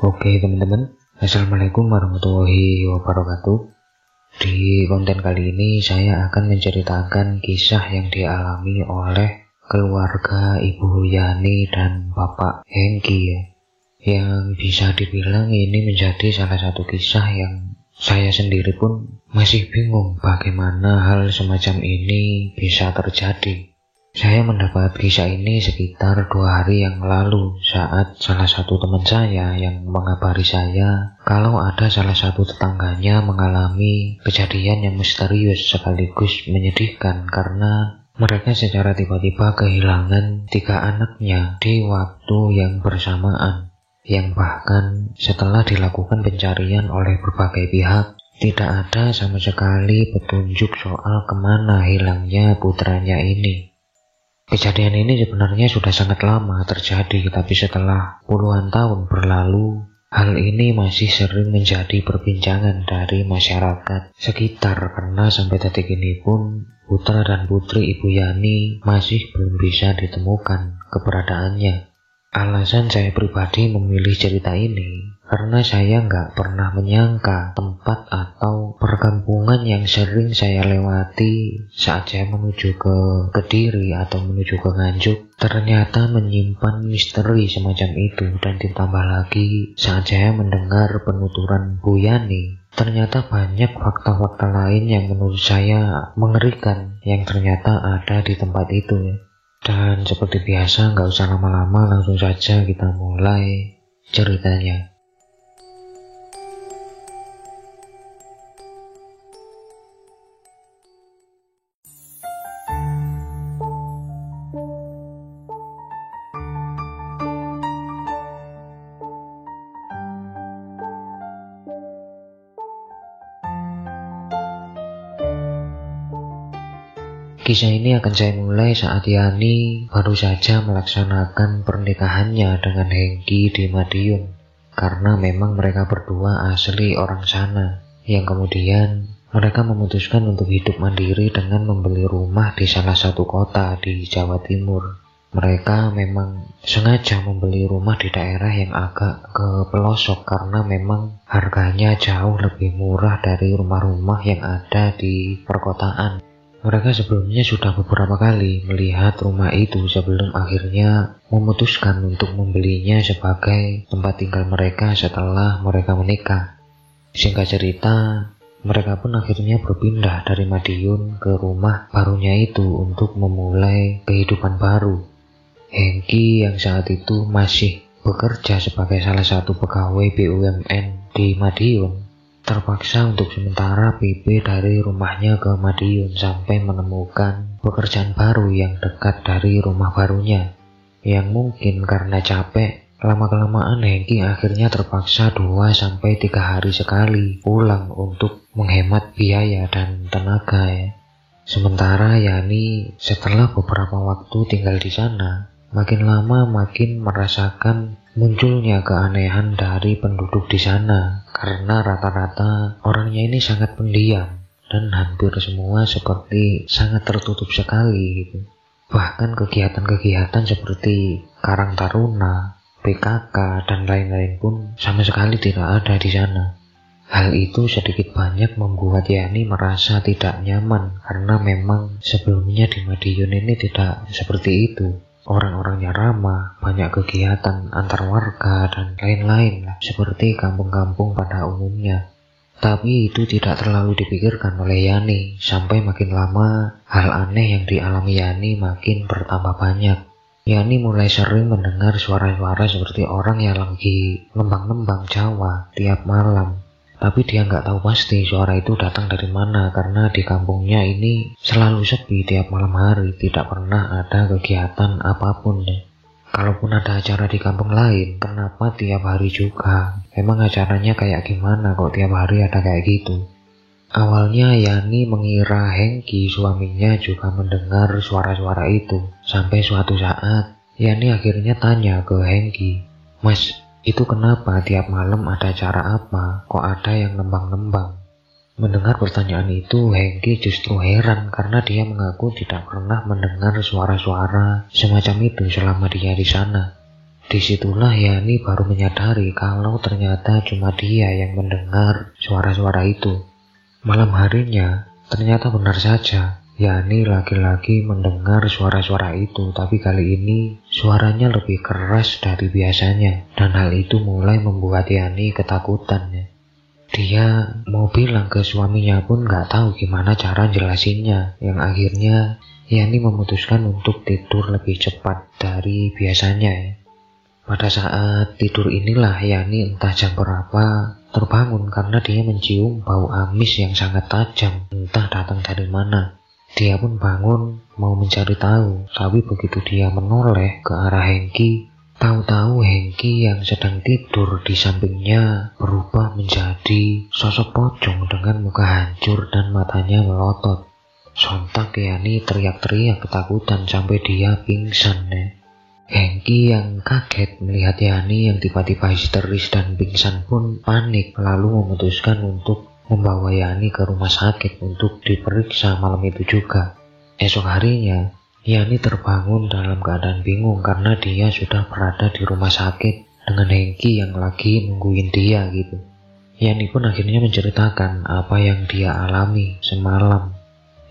Oke teman-teman, Assalamualaikum warahmatullahi wabarakatuh. Di konten kali ini saya akan menceritakan kisah yang dialami oleh keluarga Ibu Yani dan Bapak Hengki yang bisa dibilang ini menjadi salah satu kisah yang saya sendiri pun masih bingung bagaimana hal semacam ini bisa terjadi. Saya mendapat kisah ini sekitar 2 hari yang lalu saat salah satu teman saya yang mengabari saya kalau ada salah satu tetangganya mengalami kejadian yang misterius sekaligus menyedihkan karena mereka secara tiba-tiba kehilangan 3 anaknya di waktu yang bersamaan, yang bahkan setelah dilakukan pencarian oleh berbagai pihak tidak ada sama sekali petunjuk soal kemana hilangnya putranya ini. Kejadian ini sebenarnya sudah sangat lama terjadi, tapi setelah puluhan tahun berlalu, hal ini masih sering menjadi perbincangan dari masyarakat sekitar karena sampai detik ini pun putra dan putri Ibu Yani masih belum bisa ditemukan keberadaannya. Alasan saya pribadi memilih cerita ini karena saya nggak pernah menyangka tempat atau perkampungan yang sering saya lewati saat saya menuju ke Kediri atau menuju ke Nganjuk ternyata menyimpan misteri semacam itu, dan ditambah lagi saat saya mendengar penuturan Bu Yani ternyata banyak fakta-fakta lain yang menurut saya mengerikan yang ternyata ada di tempat itu. Dan seperti biasa, nggak usah lama-lama, langsung saja kita mulai ceritanya. Kisah ini akan saya mulai saat Yani baru saja melaksanakan pernikahannya dengan Hengki di Madiun, karena memang mereka berdua asli orang sana, yang kemudian mereka memutuskan untuk hidup mandiri dengan membeli rumah di salah satu kota di Jawa Timur. Mereka memang sengaja membeli rumah di daerah yang agak ke pelosok karena memang harganya jauh lebih murah dari rumah-rumah yang ada di perkotaan. Mereka sebelumnya sudah beberapa kali melihat rumah itu sebelum akhirnya memutuskan untuk membelinya sebagai tempat tinggal mereka setelah mereka menikah. Singkat cerita, mereka pun akhirnya berpindah dari Madiun ke rumah barunya itu untuk memulai kehidupan baru. Hengki yang saat itu masih bekerja sebagai salah satu pegawai BUMN di Madiun terpaksa untuk sementara PP dari rumahnya ke Madiun sampai menemukan pekerjaan baru yang dekat dari rumah barunya. Yang mungkin karena capek, lama-kelamaan Hengki akhirnya terpaksa 2-3 hari sekali pulang untuk menghemat biaya dan tenaga. Sementara Yani setelah beberapa waktu tinggal di sana, makin lama makin merasakan munculnya keanehan dari penduduk di sana karena rata-rata orangnya ini sangat pendiam dan hampir semua seperti sangat tertutup sekali gitu. Bahkan kegiatan-kegiatan seperti Karang Taruna, PKK dan lain-lain pun sama sekali tidak ada di sana. Hal itu sedikit banyak membuat Yani merasa tidak nyaman karena memang sebelumnya di Madiun ini tidak seperti itu. Orang-orangnya ramah, banyak kegiatan antar warga dan lain-lain lah, seperti kampung-kampung pada umumnya. Tapi itu tidak terlalu dipikirkan oleh Yani, sampai makin lama hal aneh yang dialami Yani makin bertambah banyak. Yani mulai sering mendengar suara-suara seperti orang yang lagi nembang-nembang Jawa tiap malam. Tapi dia nggak tahu pasti suara itu datang dari mana karena di kampungnya ini selalu sepi tiap malam hari, tidak pernah ada kegiatan apapun. Kalaupun ada acara di kampung lain, kenapa tiap hari juga? Emang acaranya kayak gimana kok tiap hari ada kayak gitu? Awalnya Yani mengira Hengki suaminya juga mendengar suara-suara itu. Sampai suatu saat Yani akhirnya tanya ke Hengki, "Mas, itu kenapa tiap malam ada acara apa? Kok ada yang nembang-nembang?" Mendengar pertanyaan itu, Hengki justru heran karena dia mengaku tidak pernah mendengar suara-suara semacam itu selama dia di sana. Disitulah Yani baru menyadari kalau ternyata cuma dia yang mendengar suara-suara itu. Malam harinya, ternyata benar saja, Yani lagi-lagi mendengar suara-suara itu, tapi kali ini suaranya lebih keras dari biasanya, dan hal itu mulai membuat Yani ketakutan. Dia mau bilang ke suaminya pun gak tahu gimana cara jelasinnya, yang akhirnya Yani memutuskan untuk tidur lebih cepat dari biasanya. Pada saat tidur inilah Yani entah jam berapa terbangun karena dia mencium bau amis yang sangat tajam, entah datang dari mana. Dia pun bangun mau mencari tahu, tapi begitu dia menoleh ke arah Hengki, tahu-tahu Hengki yang sedang tidur di sampingnya berubah menjadi sosok pocong dengan muka hancur dan matanya melotot. Sontak Yani teriak-teriak ketakutan sampai dia pingsan. Hengki yang kaget melihat Yani yang tiba-tiba histeris dan pingsan pun panik, lalu memutuskan untuk membawa Yani ke rumah sakit untuk diperiksa malam itu juga. Esok harinya, Yani terbangun dalam keadaan bingung karena dia sudah berada di rumah sakit dengan Hengki yang lagi nungguin dia gitu. Yani pun akhirnya menceritakan apa yang dia alami semalam,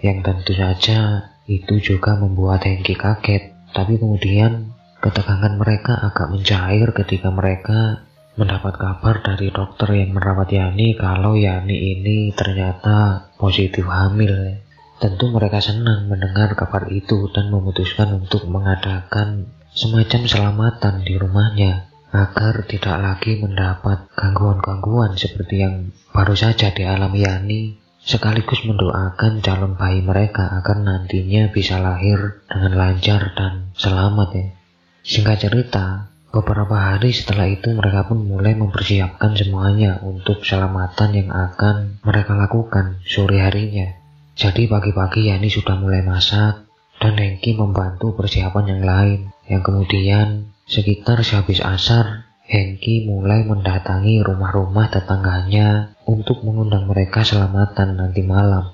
yang tentu saja itu juga membuat Hengki kaget, tapi kemudian ketegangan mereka agak mencair ketika mereka mendapat kabar dari dokter yang merawat Yani kalau Yani ini ternyata positif hamil. Tentu mereka senang mendengar kabar itu dan memutuskan untuk mengadakan semacam selamatan di rumahnya agar tidak lagi mendapat gangguan-gangguan seperti yang baru saja dialami Yani, sekaligus mendoakan calon bayi mereka agar nantinya bisa lahir dengan lancar dan selamat. Singkat cerita, beberapa hari setelah itu mereka pun mulai mempersiapkan semuanya untuk selamatan yang akan mereka lakukan sore harinya. Jadi pagi-pagi Yani sudah mulai masak dan Hengki membantu persiapan yang lain. Yang kemudian sekitar sehabis asar, Hengki mulai mendatangi rumah-rumah tetangganya untuk mengundang mereka selamatan nanti malam.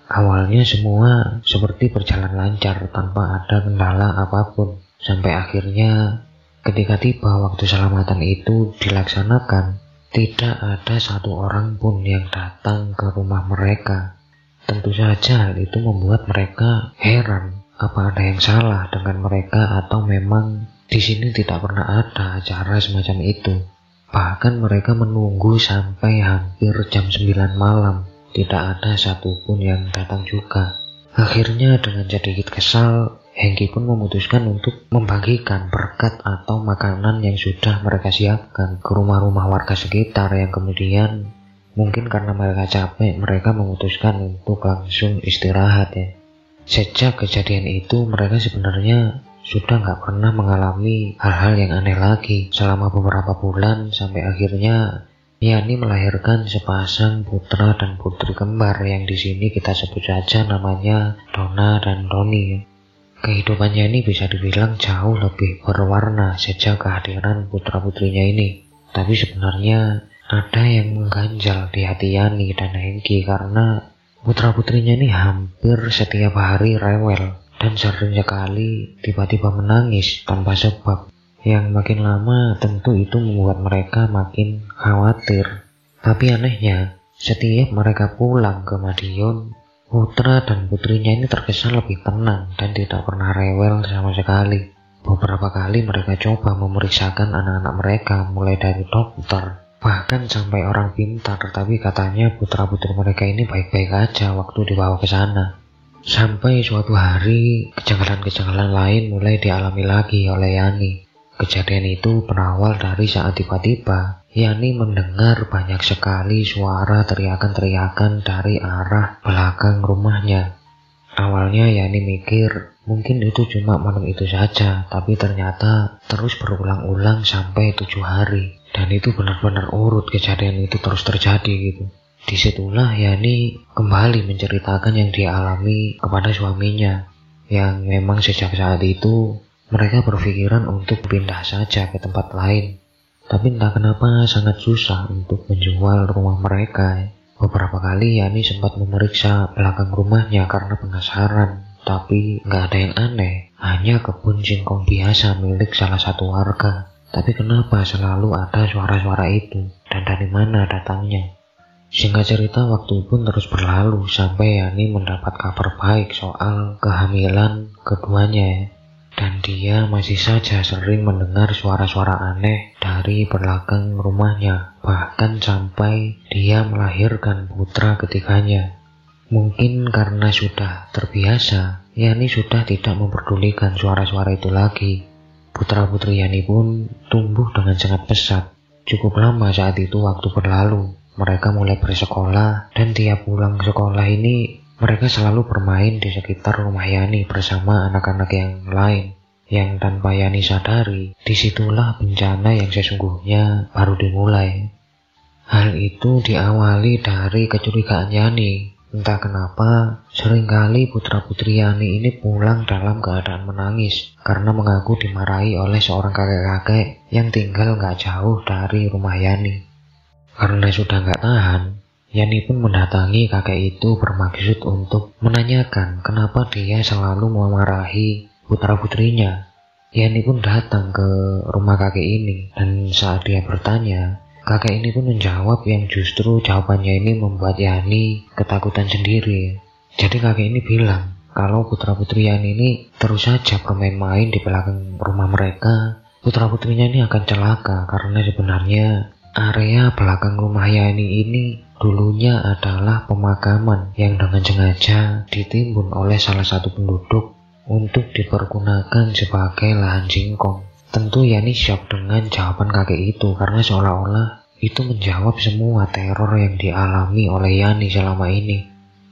Awalnya semua seperti berjalan lancar tanpa ada kendala apapun. Sampai akhirnya ketika tiba waktu selamatan itu dilaksanakan, tidak ada satu orang pun yang datang ke rumah mereka. Tentu saja hal itu membuat mereka heran, apa ada yang salah dengan mereka atau memang di sini tidak pernah ada acara semacam itu. Bahkan mereka menunggu sampai hampir jam 9 malam, tidak ada satupun yang datang juga. Akhirnya dengan sedikit kesal, Hengki pun memutuskan untuk membagikan berkat atau makanan yang sudah mereka siapkan ke rumah-rumah warga sekitar yang kemudian mungkin karena mereka capek, mereka memutuskan untuk langsung istirahat. Sejak kejadian itu mereka sebenarnya sudah nggak pernah mengalami hal-hal yang aneh lagi selama beberapa bulan sampai akhirnya Yani melahirkan sepasang putra dan putri kembar yang di sini kita sebut saja namanya Donna dan Doni. Kehidupan Yani bisa dibilang jauh lebih berwarna sejak kehadiran putra-putrinya ini. Tapi sebenarnya ada yang mengganjal di hati Yani dan Hengki karena putra-putrinya ini hampir setiap hari rewel dan sering sekali tiba-tiba menangis tanpa sebab. Yang makin lama tentu itu membuat mereka makin khawatir. Tapi anehnya, setiap mereka pulang ke Madiun, putra dan putrinya ini terkesan lebih tenang dan tidak pernah rewel sama sekali. Beberapa kali mereka coba memeriksakan anak-anak mereka mulai dari dokter, bahkan sampai orang pintar, tapi katanya putra-putri mereka ini baik-baik aja waktu dibawa ke sana. Sampai suatu hari, kejanggalan-kejanggalan lain mulai dialami lagi oleh Yani. Kejadian itu berawal dari saat tiba-tiba Yani mendengar banyak sekali suara teriakan-teriakan dari arah belakang rumahnya. Awalnya Yani mikir mungkin itu cuma malam itu saja, tapi ternyata terus berulang-ulang sampai 7 hari. Dan itu benar-benar urut kejadian itu terus terjadi gitu. Disitulah Yani kembali menceritakan yang dialami kepada suaminya, yang memang sejak saat itu mereka berpikiran untuk pindah saja ke tempat lain. Tapi entah kenapa sangat susah untuk menjual rumah mereka. Beberapa kali Yani sempat memeriksa belakang rumahnya karena penasaran, tapi nggak ada yang aneh, hanya kebun singkong biasa milik salah satu warga. Tapi kenapa selalu ada suara-suara itu, dan dari mana datangnya? Singkat cerita, waktu pun terus berlalu sampai Yani mendapat kabar baik soal kehamilan keduanya. Dan dia masih saja sering mendengar suara-suara aneh dari belakang rumahnya, bahkan sampai dia melahirkan putra ketiganya. Mungkin karena sudah terbiasa, Yani sudah tidak memperdulikan suara-suara itu lagi. Putra-putri Yani pun tumbuh dengan sangat pesat. Cukup lama saat itu waktu berlalu. Mereka mulai bersekolah, dan tiap pulang sekolah ini mereka selalu bermain di sekitar rumah Yani bersama anak-anak yang lain. Yang tanpa Yani sadari, disitulah bencana yang sesungguhnya baru dimulai. Hal itu diawali dari kecurigaan Yani. Entah kenapa, seringkali putra-putri Yani ini pulang dalam keadaan menangis karena mengaku dimarahi oleh seorang kakek-kakek yang tinggal gak jauh dari rumah Yani. Karena sudah gak tahan, Yani pun mendatangi kakek itu bermaksud untuk menanyakan kenapa dia selalu memarahi putra-putrinya. Yani pun datang ke rumah kakek ini, dan saat dia bertanya, kakek ini pun menjawab yang justru jawabannya ini membuat Yani ketakutan sendiri. Jadi kakek ini bilang kalau putra-putri Yani ini terus saja bermain-main di belakang rumah mereka, putra-putrinya ini akan celaka karena sebenarnya area belakang rumah Yani ini dulunya adalah pemakaman yang dengan sengaja ditimbun oleh salah satu penduduk untuk dipergunakan sebagai lahan singkong. Tentu Yani syok dengan jawaban kakek itu karena seolah-olah itu menjawab semua teror yang dialami oleh Yani selama ini.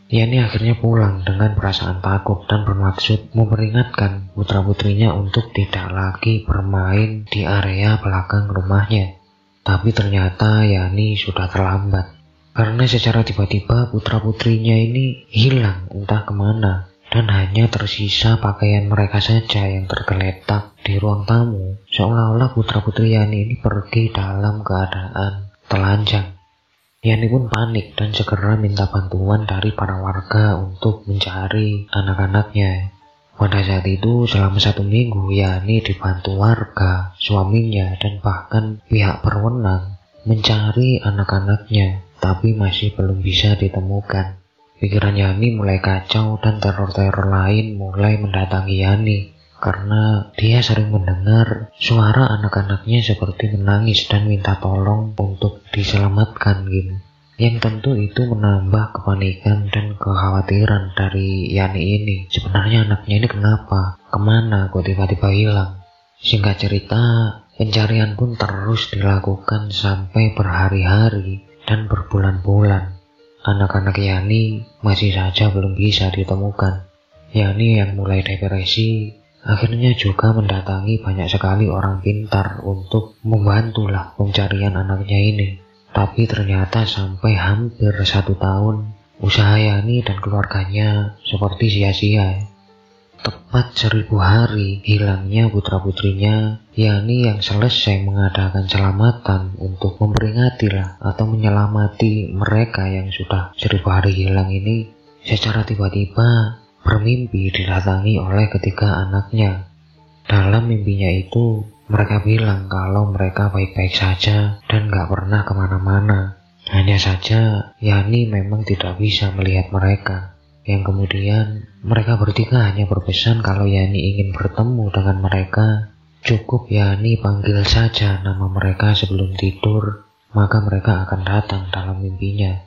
Yani akhirnya pulang dengan perasaan takut dan bermaksud memperingatkan putra-putrinya untuk tidak lagi bermain di area belakang rumahnya. Tapi ternyata Yani sudah terlambat. Karena secara tiba-tiba putra-putrinya ini hilang entah kemana, dan hanya tersisa pakaian mereka saja yang tergeletak di ruang tamu, seolah-olah putra-putri Yani ini pergi dalam keadaan telanjang. Yani pun panik dan segera minta bantuan dari para warga untuk mencari anak-anaknya. Pada saat itu selama 1 minggu Yani dibantu warga, suaminya, dan bahkan pihak berwenang mencari anak-anaknya, tapi masih belum bisa ditemukan. Pikiran Yani mulai kacau dan teror-teror lain mulai mendatangi Yani karena dia sering mendengar suara anak-anaknya seperti menangis dan minta tolong untuk diselamatkan gitu. Yang tentu itu menambah kepanikan dan kekhawatiran dari Yani ini. Sebenarnya anaknya ini kenapa? Kemana kok tiba-tiba hilang? Singkat cerita, pencarian pun terus dilakukan sampai berhari-hari dan berbulan-bulan. Anak-anak Yani masih saja belum bisa ditemukan. Yani yang mulai depresi akhirnya juga mendatangi banyak sekali orang pintar untuk membantulah pencarian anaknya ini. Tapi ternyata sampai hampir 1 tahun, usaha Yani dan keluarganya seperti sia-sia. Tepat 1000 hari hilangnya putra-putrinya, Yani yang selesai mengadakan selamatan untuk memperingatilah atau menyelamati mereka yang sudah 1000 hari hilang ini, secara tiba-tiba bermimpi didatangi oleh ketiga anaknya. Dalam mimpinya itu, mereka bilang kalau mereka baik-baik saja dan gak pernah kemana-mana. Hanya saja, Yani memang tidak bisa melihat mereka. Yang kemudian, mereka bertiga hanya berpesan kalau Yani ingin bertemu dengan mereka, cukup Yani panggil saja nama mereka sebelum tidur, maka mereka akan datang dalam mimpinya.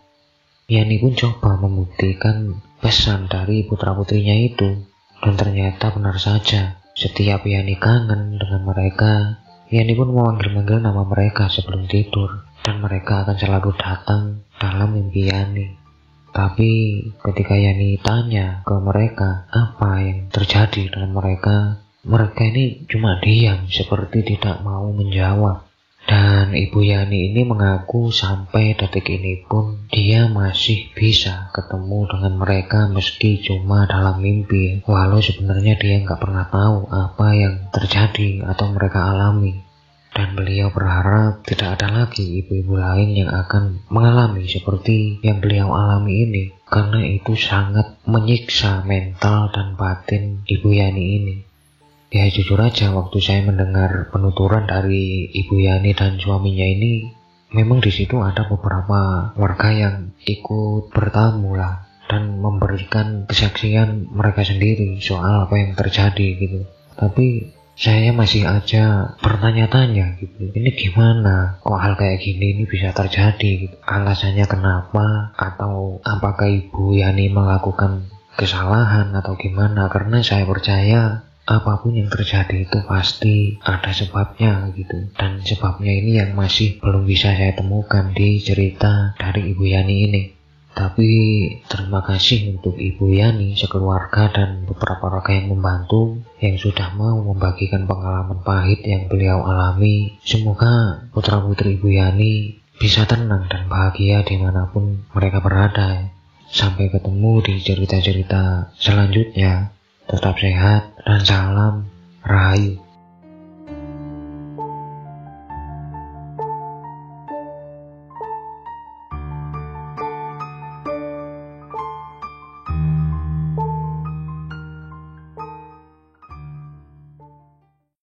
Yani pun coba membuktikan pesan dari putra-putrinya itu, dan ternyata benar saja. Setiap Yani kangen dengan mereka, Yani pun memanggil-manggil nama mereka sebelum tidur, dan mereka akan selalu datang dalam mimpi Yani. Tapi ketika Yani tanya ke mereka apa yang terjadi dengan mereka, mereka ini cuma diam seperti tidak mau menjawab. Dan ibu Yani ini mengaku sampai detik ini pun dia masih bisa ketemu dengan mereka meski cuma dalam mimpi, walau sebenarnya dia nggak pernah tahu apa yang terjadi atau mereka alami. Dan beliau berharap tidak ada lagi ibu-ibu lain yang akan mengalami seperti yang beliau alami ini, karena itu sangat menyiksa mental dan batin ibu Yani ini. Ya jujur aja, waktu saya mendengar penuturan dari Ibu Yani dan suaminya ini, memang di situ ada beberapa warga yang ikut bertamu lah dan memberikan kesaksian mereka sendiri soal apa yang terjadi gitu. Tapi saya masih aja bertanya-tanya gitu, ini gimana kok hal kayak gini ini bisa terjadi gitu. Alasannya kenapa, atau apakah Ibu Yani melakukan kesalahan atau gimana? Karena saya percaya apapun yang terjadi itu pasti ada sebabnya gitu. Dan sebabnya ini yang masih belum bisa saya temukan di cerita dari Ibu Yani ini. Tapi terima kasih untuk Ibu Yani, sekeluarga, dan beberapa warga yang membantu, yang sudah mau membagikan pengalaman pahit yang beliau alami. Semoga putra-putri Ibu Yani bisa tenang dan bahagia dimanapun mereka berada. Sampai ketemu di cerita-cerita selanjutnya. Tetap sehat dan salam Rahayu.